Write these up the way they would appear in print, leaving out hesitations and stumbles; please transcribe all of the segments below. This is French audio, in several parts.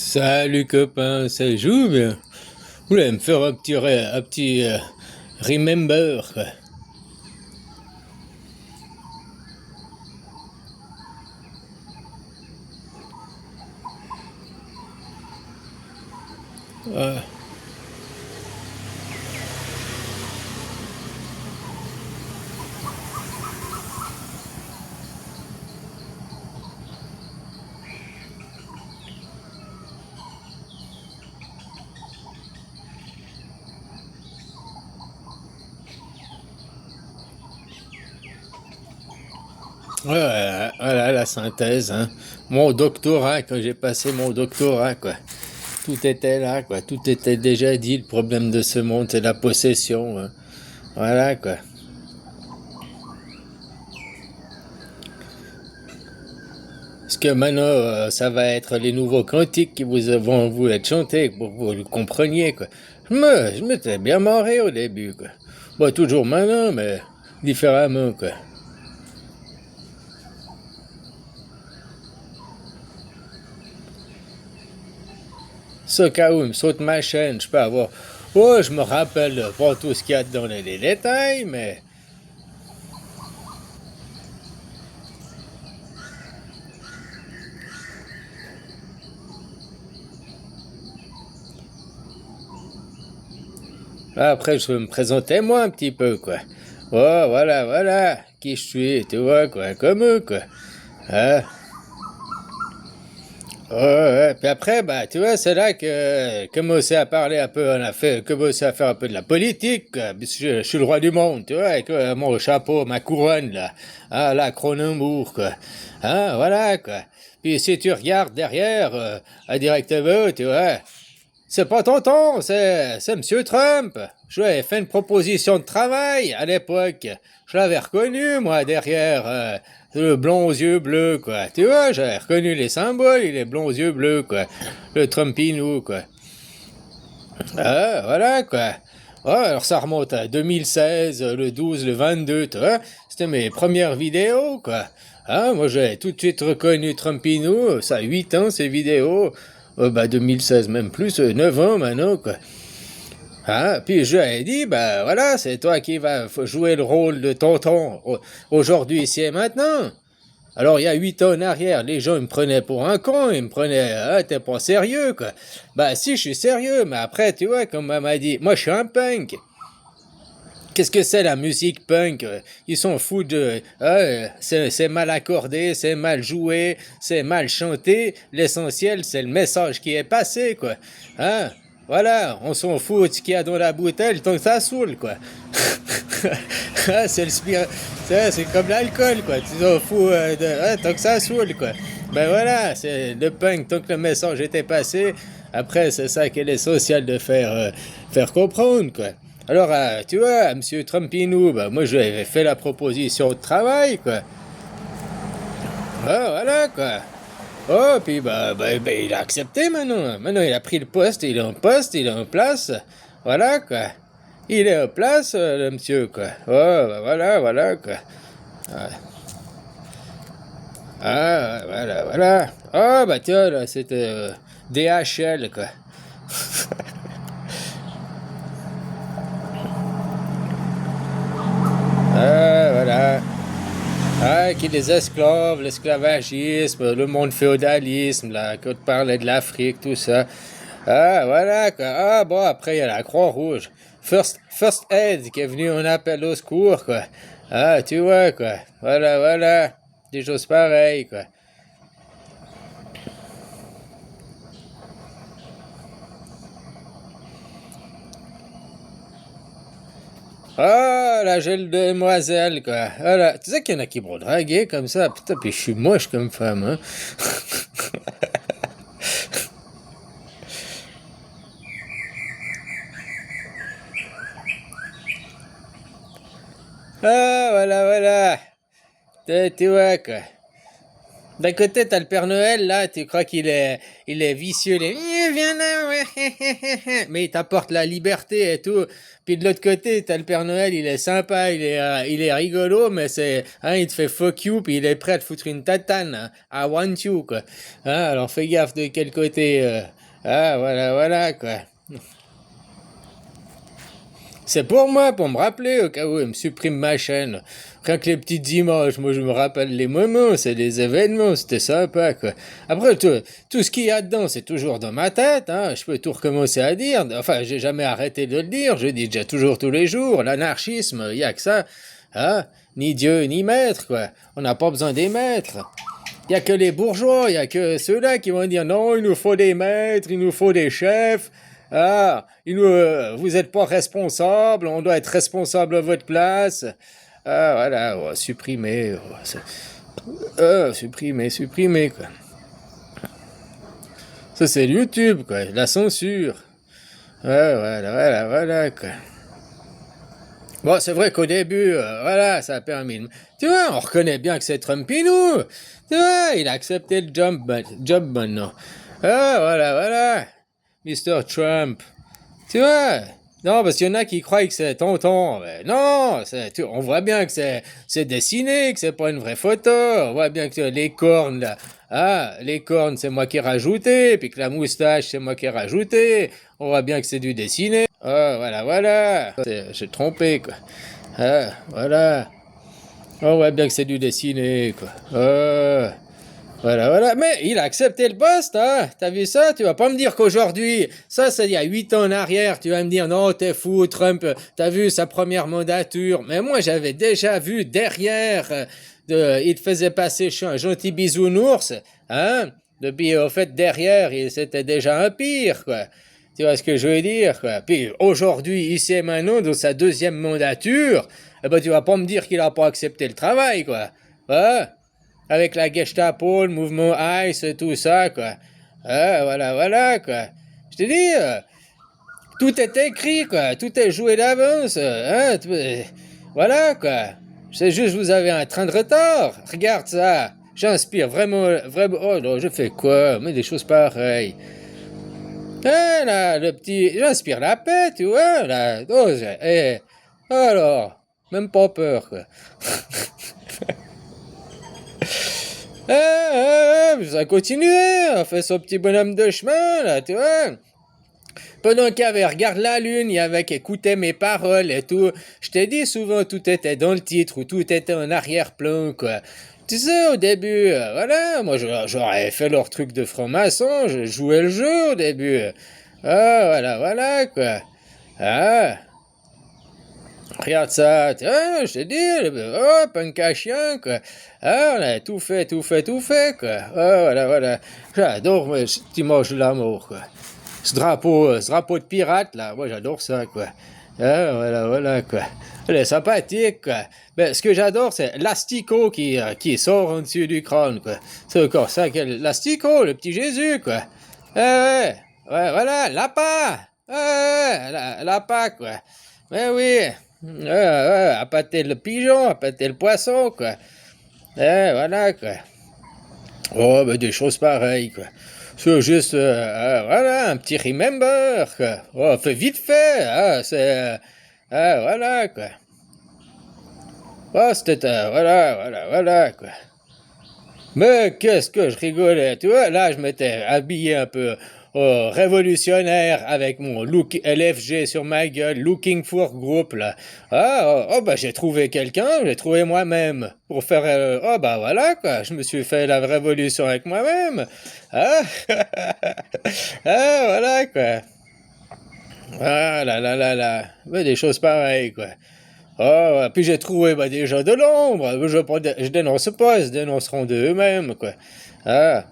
Salut copain, ça joue bien. Vous voulez me faire un petit remember quoi. Ouais, voilà la synthèse. Hein. Mon doctorat, quand j'ai passé mon doctorat, quoi. Tout était là, quoi. Tout était déjà dit. Le problème de ce monde, c'est la possession. Hein. Voilà, quoi. Parce que maintenant, ça va être les nouveaux cantiques qui vont vous être chantés pour que vous le compreniez, quoi. Je m'étais bien marré au début, quoi. Bon, toujours maintenant, mais différemment, quoi. Ce cas où il me saute ma chaîne, je peux avoir. Oh, je me rappelle pas tout ce qu'il y a dans les détails, mais. Après, je veux me présenter moi un petit peu, quoi. Oh, voilà, qui je suis, tu vois, quoi, comme eux, quoi. Hein? Ouais. Puis après, bah, tu vois, c'est là que commencer à parler un peu, on a fait, commencer à faire un peu de la politique, quoi. Parce que je suis le roi du monde, tu vois, avec mon chapeau, ma couronne, là. Ah, là, Cronenbourg, quoi. Hein, voilà, quoi. Puis si tu regardes derrière, directement, tu vois, c'est pas tonton, c'est Monsieur Trump. Je lui ai fait une proposition de travail à l'époque. Je l'avais reconnu, moi, derrière. Le blond aux yeux bleus, quoi. Tu vois, j'avais reconnu les symboles, il est blond aux yeux bleus, quoi. Le Trumpinou, quoi. Ah, voilà, quoi. Ouais, alors ça remonte à 2016, le 12, le 22, tu vois. C'était mes premières vidéos, quoi. Ah, moi, j'ai tout de suite reconnu Trumpinou. Ça a 8 ans, ces vidéos. 2016, même plus, 9 ans maintenant, quoi. Ah, puis je lui ai dit, bah voilà, c'est toi qui vas jouer le rôle de tonton aujourd'hui, ici et maintenant. Alors, il y a 8 ans en arrière, les gens ils me prenaient pour un con, ils me prenaient, ah, t'es pas sérieux, quoi. Bah, si, je suis sérieux, mais après, tu vois, comme on m'a dit, moi, je suis un punk. Qu'est-ce que c'est la musique punk? Ils sont fous de. C'est mal accordé, c'est mal joué, c'est mal chanté. L'essentiel, c'est le message qui est passé, quoi. Hein? Voilà, on s'en fout de ce qu'il y a dans la bouteille tant que ça saoule, quoi. Ah, c'est comme l'alcool, quoi. Tu t'en fous tant que ça saoule, quoi. Ben voilà, c'est le punk tant que le message était passé. Après, c'est ça qu'est l'essentiel de faire comprendre, quoi. Alors, tu vois, Monsieur Trumpinou, bah, moi, je lui avais fait la proposition de travail, quoi. Ah, voilà, quoi. Oh, puis, il a accepté maintenant. Maintenant, il a pris le poste, il est en poste, il est en place. Voilà, quoi. Il est en place, le monsieur, quoi. Oh, bah, voilà, quoi. Ah, voilà. Ah, bah, tiens, là, c'était DHL, quoi. Ah, voilà. Ah, qui les esclaves, l'esclavagisme, le monde féodalisme, là, quand on parlait de l'Afrique, tout ça. Ah, voilà, quoi. Ah, bon, après, il y a la Croix-Rouge. First Aid qui est venu en appel au secours, quoi. Ah, tu vois, quoi. Voilà. Des choses pareilles, quoi. Ah, la gel de demoiselle, quoi. Voilà. Tu sais qu'il y en a qui m'ont dragué comme ça. Putain, puis je suis moche comme femme, hein. Ah, voilà. Tu vois, quoi. D'un côté, t'as le Père Noël, là, tu crois il est vicieux, viens là, ouais, mais il t'apporte la liberté et tout. Puis de l'autre côté, t'as le Père Noël, il est sympa, il est rigolo, mais il te fait fuck you, puis il est prêt à te foutre une tatane, hein. I want you, quoi. Alors fais gaffe de quel côté, voilà, voilà, quoi. C'est pour moi, pour me rappeler, au cas où il me supprime ma chaîne. Rien que les petites images, moi je me rappelle les moments, c'est les événements, c'était sympa, quoi. Après, tout ce qu'il y a dedans, c'est toujours dans ma tête, hein. Je peux tout recommencer à dire. Enfin, j'ai jamais arrêté de le dire, je dis déjà toujours tous les jours, l'anarchisme, il y a que ça. Hein. Ni Dieu, ni maître, quoi. On n'a pas besoin des maîtres. Il y a que les bourgeois, il y a que ceux-là qui vont dire non, il nous faut des maîtres, il nous faut des chefs. Vous n'êtes pas responsable, on doit être responsable à votre place. Voilà, supprimer, supprimer, quoi. Ça, c'est YouTube, quoi, la censure. Voilà, quoi. Bon, c'est vrai qu'au début, voilà, ça a permis. Tu vois, on reconnaît bien que c'est Trumpinou. Tu vois, il a accepté le job maintenant. Voilà. Mr. Trump. Tu vois? Non, parce qu'il y en a qui croient que c'est tonton. Mais non, on voit bien que c'est dessiné, que c'est pas une vraie photo. On voit bien que les cornes, là, les cornes, c'est moi qui ai rajouté, puis que la moustache, c'est moi qui ai rajouté. On voit bien que c'est du dessiné. Voilà. J'ai trompé, quoi. Voilà. On voit bien que c'est du dessiné, quoi. Voilà. Mais il a accepté le poste, hein. T'as vu ça? Tu vas pas me dire qu'aujourd'hui, ça c'est il y a 8 ans en arrière, tu vas me dire non, t'es fou, Trump, t'as vu sa première mandature. Mais moi, j'avais déjà vu derrière, il te faisait passer chez un gentil bisounours, hein. Depuis, au fait, derrière, c'était déjà un pire, quoi. Tu vois ce que je veux dire, quoi. Puis aujourd'hui, ici et maintenant, dans sa deuxième mandature, eh ben, tu vas pas me dire qu'il a pas accepté le travail, quoi. Hein? Avec la Gestapo, le mouvement ICE, tout ça, quoi. Voilà, quoi. Je te dis, tout est écrit, quoi. Tout est joué d'avance, voilà, quoi. C'est juste, vous avez un train de retard. Regarde ça. J'inspire vraiment. Oh non, je fais quoi? Mais des choses pareilles. Là, le petit. J'inspire la paix, tu vois, là. Oh, alors, même pas peur, quoi. Ça continuait, on fait son petit bonhomme de chemin, là, tu vois. Pendant qu'il y avait regarde la lune, il y avait qui écoutait mes paroles et tout. Je t'ai dit souvent, tout était dans le titre ou tout était en arrière-plan, quoi. Tu sais, au début, voilà, moi j'aurais fait leur truc de franc-maçon, je jouais le jeu au début. Voilà, quoi. Ah, regarde ça, je te dis, punk à chien, quoi. On a tout fait, quoi. Voilà. J'adore, moi, cette image de l'amour, quoi. Ce drapeau de pirate, là, moi, j'adore ça, quoi. Voilà, quoi. Elle est sympathique, quoi. Ben, ce que j'adore, c'est l'asticot qui sort en dessus du crâne, quoi. C'est encore ça, l'asticot, le petit Jésus, quoi. Voilà, l'appât. L'appât, quoi. Ben oui. Appâter le pigeon, appâter le poisson, quoi. Voilà, quoi. Oh, ben des choses pareilles, quoi. C'est juste, voilà, un petit remember, quoi. Oh, vite fait, voilà, quoi. Oh, c'était, voilà, quoi. Mais qu'est-ce que je rigolais, tu vois, là, je m'étais habillé un peu révolutionnaire avec mon look LFG sur ma gueule, Looking for Group, là. Bah j'ai trouvé quelqu'un, j'ai trouvé moi-même pour faire... bah voilà, quoi, je me suis fait la révolution avec moi-même. Ah, voilà, quoi. Là. Mais des choses pareilles, quoi. Puis j'ai trouvé des gens de l'ombre. Je dénonce pas, ils se dénonceront d'eux-mêmes, quoi. Ah,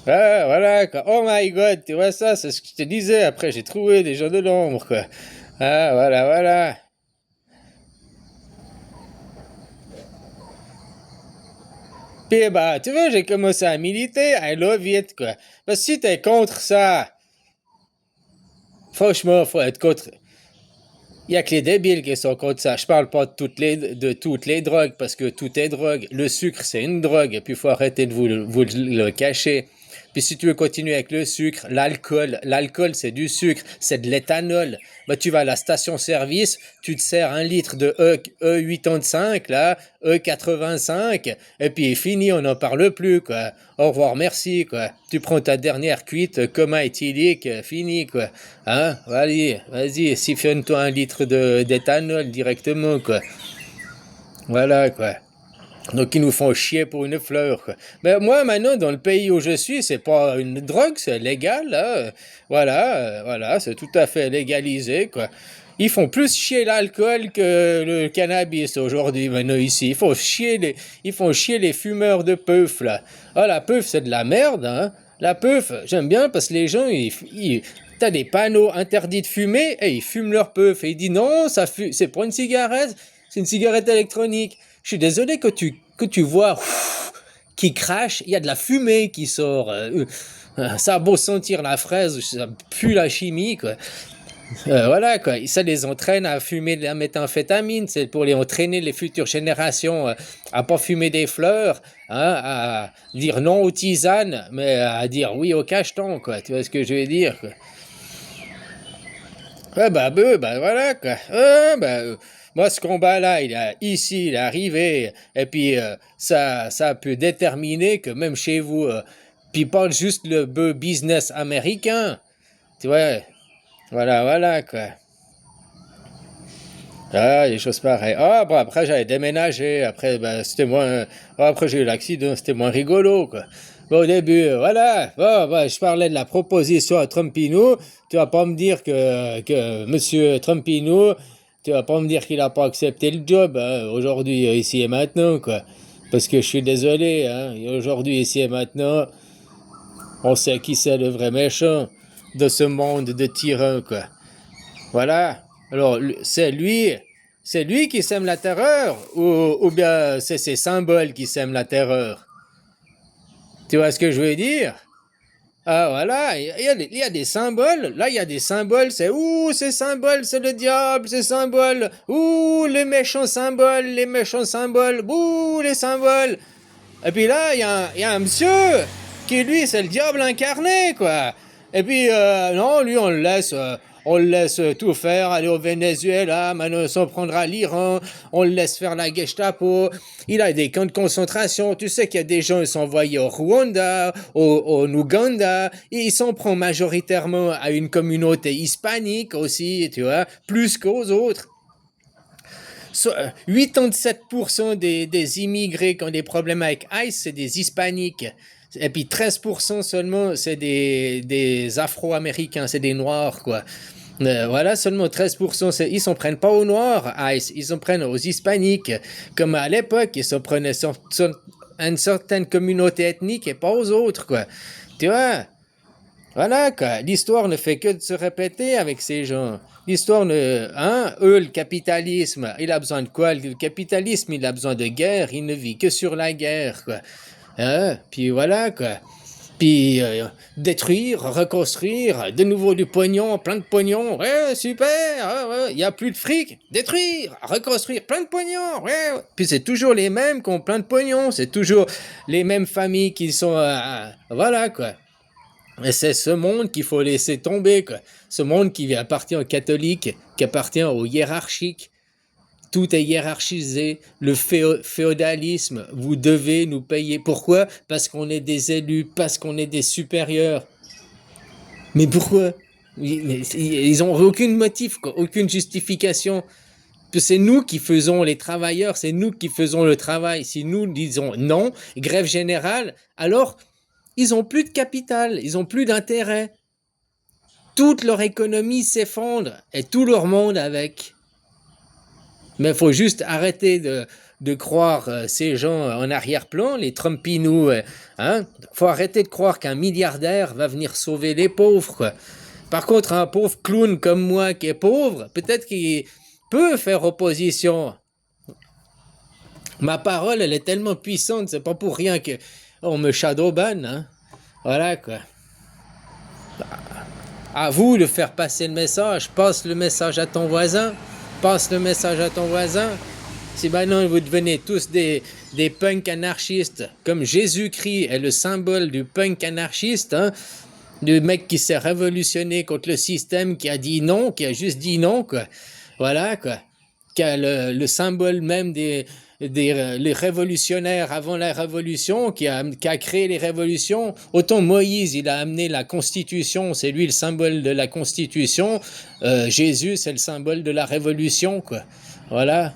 voilà, quoi. Oh my god, tu vois ça, c'est ce que je te disais. Après, j'ai trouvé des gens de l'ombre, quoi. Voilà. Puis, bah, tu vois, j'ai commencé à militer, I love it, quoi. Parce que si t'es contre ça, franchement, faut être contre. Il y a que les débiles qui sont contre ça. Je parle pas de toutes les drogues, parce que tout est drogue. Le sucre, c'est une drogue, et puis il faut arrêter de vous le cacher. Puis si tu veux continuer avec le sucre, l'alcool c'est du sucre, c'est de l'éthanol. Bah, tu vas à la station-service, tu te sers un litre de E85, là, E85, et puis fini, on n'en parle plus, quoi. Au revoir, merci, quoi. Tu prends ta dernière cuite, coma éthylique, fini, quoi. Hein? Vas-y, siphonne-toi un litre d'éthanol directement, quoi. Voilà, quoi. Donc ils nous font chier pour une fleur, quoi. Mais moi maintenant dans le pays où je suis, c'est pas une drogue, c'est légal, là. Voilà, c'est tout à fait légalisé, quoi. Ils font plus chier l'alcool que le cannabis aujourd'hui maintenant ici. Ils font chier les fumeurs de puff là. Ah, la puff c'est de la merde, hein. La puff, j'aime bien parce que les gens t'as des panneaux interdits de fumer et ils fument leur puff et ils disent non, c'est pas une cigarette, c'est une cigarette électronique. Je suis désolé que tu vois qui crache, il y a de la fumée qui sort. Ça a beau sentir la fraise, ça pue la chimie, quoi. Voilà, quoi. Ça les entraîne à fumer de la méthamphétamine. C'est pour les entraîner les futures générations à pas fumer des fleurs, hein, à dire non aux tisanes, mais à dire oui au cacheton, quoi. Tu vois ce que je veux dire, quoi. Ouais, bah, voilà, quoi. Moi, ce combat-là, il est arrivé, et puis ça peut déterminer que même chez vous, puis pas juste le business américain, tu vois, voilà, quoi. Ah, des choses pareilles. Ah, bon, après, j'avais déménagé, après, c'était moins, après, j'ai eu l'accident, c'était moins rigolo, quoi. Bon, au début, voilà, bon, je parlais de la proposition à Trumpino, tu vas pas me dire que monsieur Trumpino, tu vas pas me dire qu'il a pas accepté le job, hein, aujourd'hui, ici et maintenant, quoi. Parce que je suis désolé, hein, aujourd'hui, ici et maintenant, on sait qui c'est le vrai méchant de ce monde de tyrans, quoi. Voilà. Alors, c'est lui qui sème la terreur, ou bien c'est ces symboles qui sèment la terreur. Tu vois ce que je veux dire? Ah voilà, il y a des symboles. Là, il y a des symboles. C'est ouh, ces symboles, c'est le diable, ces symboles. Ouh, les méchants symboles. Ouh, les symboles. Et puis là, il y a un monsieur qui, lui, c'est le diable incarné, quoi. Et puis, non, lui, on le laisse tout faire, aller au Venezuela, maintenant s'en prendre à l'Iran, on le laisse faire la Gestapo. Il a des camps de concentration. Tu sais qu'il y a des gens qui sont envoyés au Rwanda, au Ouganda. Ils s'en prennent majoritairement à une communauté hispanique aussi, tu vois, plus qu'aux autres. 87% des immigrés qui ont des problèmes avec ICE, c'est des hispaniques. Et puis 13% seulement, c'est des Afro-Américains, c'est des Noirs, quoi. Voilà, seulement 13%, ils s'en prennent pas aux Noirs, ICE, ils s'en prennent aux Hispaniques. Comme à l'époque, ils s'en prenaient à une certaine communauté ethnique et pas aux autres, quoi. Tu vois? Voilà, quoi. L'histoire ne fait que de se répéter avec ces gens. L'histoire ne... Hein? Eux, le capitalisme, il a besoin de quoi? Le capitalisme, il a besoin de guerre. Il ne vit que sur la guerre, quoi. Hein? Puis voilà, quoi. Puis détruire, reconstruire, de nouveau du pognon, plein de pognon. Ouais, super. Il n'y a plus de fric. Détruire, reconstruire, plein de pognon. Ouais. Puis c'est toujours les mêmes qui ont plein de pognon. C'est toujours les mêmes familles qui sont... voilà, quoi. Et c'est ce monde qu'il faut laisser tomber, quoi. Ce monde qui appartient aux catholiques, qui appartient aux hiérarchiques. Tout est hiérarchisé. Le féodalisme, vous devez nous payer. Pourquoi? Parce qu'on est des élus, parce qu'on est des supérieurs. Mais pourquoi? Ils n'ont aucun motif, quoi, aucune justification. C'est nous qui faisons les travailleurs, c'est nous qui faisons le travail. Si nous disons non, grève générale, alors ils ont plus de capital, ils ont plus d'intérêt. Toute leur économie s'effondre et tout leur monde avec. Mais il faut juste arrêter de croire ces gens en arrière-plan, les Trumpinos. Hein? Faut arrêter de croire qu'un milliardaire va venir sauver les pauvres, quoi. Par contre, un pauvre clown comme moi qui est pauvre, peut-être qu'il peut faire opposition. Ma parole, elle est tellement puissante, c'est pas pour rien que on me shadowban, hein. Voilà, quoi. À vous de faire passer le message. Passe le message à ton voisin. passe le message à ton voisin. Si maintenant vous devenez tous des punks anarchistes, comme Jésus-Christ est le symbole du punk anarchiste, hein, du mec qui s'est révolutionné contre le système, qui a dit non, qui a juste dit non, quoi. Voilà, quoi. Qui a le symbole même les révolutionnaires avant la révolution, qui a créé les révolutions. Autant Moïse, il a amené la constitution, c'est lui le symbole de la constitution. Jésus, c'est le symbole de la révolution, quoi. Voilà.